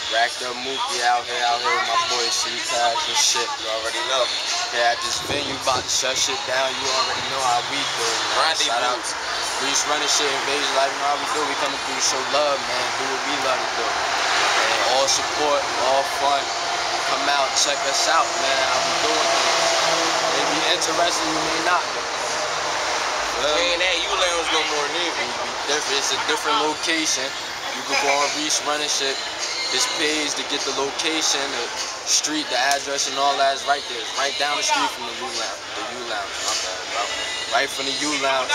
Racked up Mookie out here with my boy C-Tags and shit. You already know. Yeah, at this venue, about to shut shit down. You already know how we do, man. Shout out to Reese running shit, Invasion Life. You know how we do. We coming through to show love, man. Do what we love to do. And all support, all fun. Come out, check us out, man. How we doing things. Maybe interested, you may not. We ain't at U-Lounge no more, nigga. It's a different location. You can go on Reese running shit. This page to get the location, the street, the address, and all that is right there. It's right down the street from the U-Lounge. The U-Lounge, my bad, bro. Right from the U-Lounge.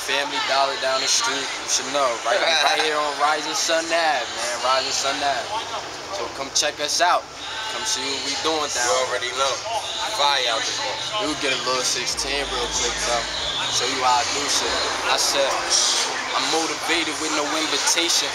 Family Dollar down the street. You should know. Right here on Rising Sun Ave, man. Rising Sun Ave. So come check us out. Come see what we doing down. You already know. Fire out this one. We'll get a little 16 real quick, though. Show you how I do shit. I said, I'm motivated with no invitation.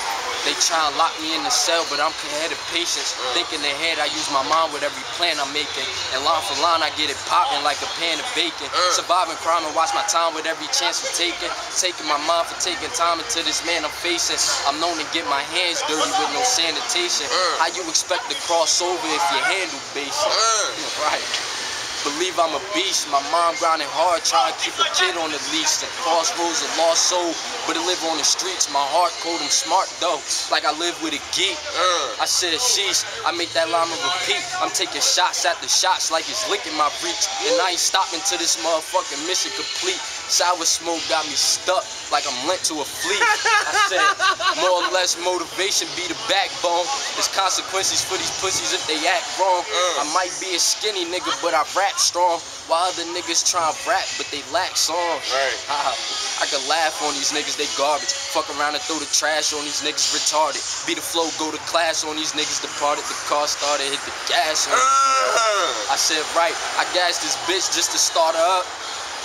They try and lock me in the cell, but I'm ahead of patience. Thinking ahead, I use my mind with every plan I'm making. And line for line, I get it popping like a pan of bacon. Surviving crime and watch my time with every chance I'm taking. Taking my mind for taking time into this man I'm facing. I'm known to get my hands dirty with no sanitation. How you expect to cross over if you handle basic? Right. Believe I'm a beast, my mom grinding hard, trying to keep a kid on the leash. At crossroads, a lost soul, but I live on the streets. My heart cold, I'm smart though, like I live with a geek. I said sheesh, I make that line repeat. I'm taking shots at the shots like it's licking my reach. And I ain't stopping till this motherfucking mission complete. Sour smoke got me stuck like I'm lent to a fleet. I said, more or less motivation be the backbone. There's consequences for these pussies if they act wrong. I might be a skinny nigga, but I rap strong. While other niggas try to rap, but they lack songs. I can laugh on these niggas, they garbage. Fuck around and throw the trash on these niggas retarded. Be the flow, go to class on these niggas departed. The car started, hit the gas on I said, right, I gassed this bitch just to start her up.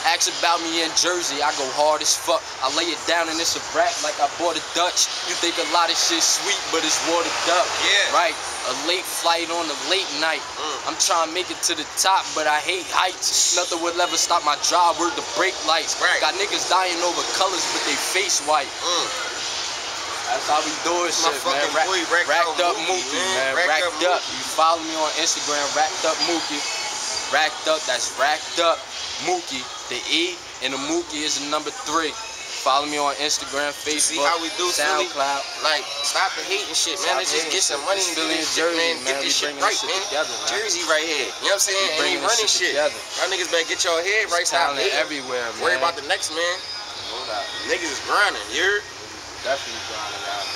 Ask about me in Jersey, I go hard as fuck. I lay it down and it's a rap like I bought a Dutch. You think a lot of shit sweet, but it's watered up. Right, a late flight on a late night. I'm trying to make it to the top, but I hate heights. Nothing will ever stop my drive, word the brake lights. Got niggas dying over colors, but they face white. That's how we do it, shit, man. Racked up Mookie, man. Racked up. You follow me on Instagram, Racked Up Mookie. Racked up, that's Racked Up Mookie. The E and the Mookie is the number 3. Follow me on Instagram, Facebook, See how we do, SoundCloud. Philly? Like, stop the hating shit, man. Let's just get some money and do this shit, man. Get this shit right, man. Jersey right here. You know what I'm saying? Ain't running shit. Y'all niggas better get your head right. Stop hating everywhere, man. Worry about the next man. Niggas is grinding. You're definitely grinding out.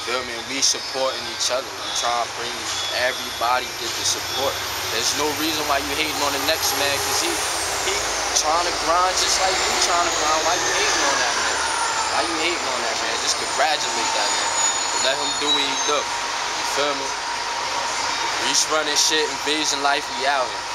Feel me? And we supporting each other. I'm trying to bring everybody get the support. There's no reason why you hating on the next man, cause he trying to grind just like you trying to grind. Why you hating on that man? Why you hating on that man? Just congratulate that man. Let him do what he do. You feel me? Reese running shit, Invasion Life, we out here.